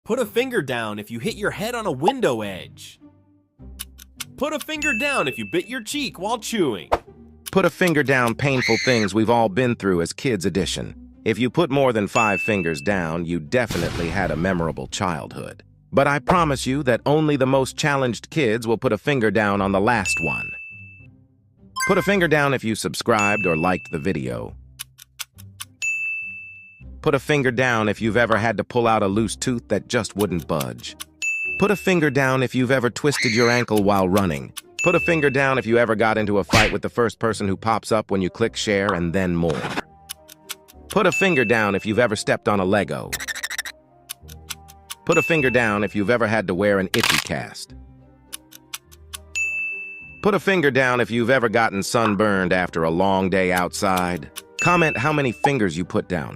Put a finger down if you hit your head on a window edge. Put a finger down if you bit your cheek while chewing. Put a finger down painful things we've all been through as kids edition. If you put more than 5 fingers down, you definitely had a memorable childhood. But I promise you that only the most challenged kids will put a finger down on the last one. Put a finger down if you subscribed or liked the video. Put a finger down if you've ever had to pull out a loose tooth that just wouldn't budge. Put a finger down if you've ever twisted your ankle while running. Put a finger down if you ever got into a fight with the first person who pops up when you click share and then more. Put a finger down if you've ever stepped on a Lego. Put a finger down if you've ever had to wear an itchy cast. Put a finger down if you've ever gotten sunburned after a long day outside. Comment how many fingers you put down.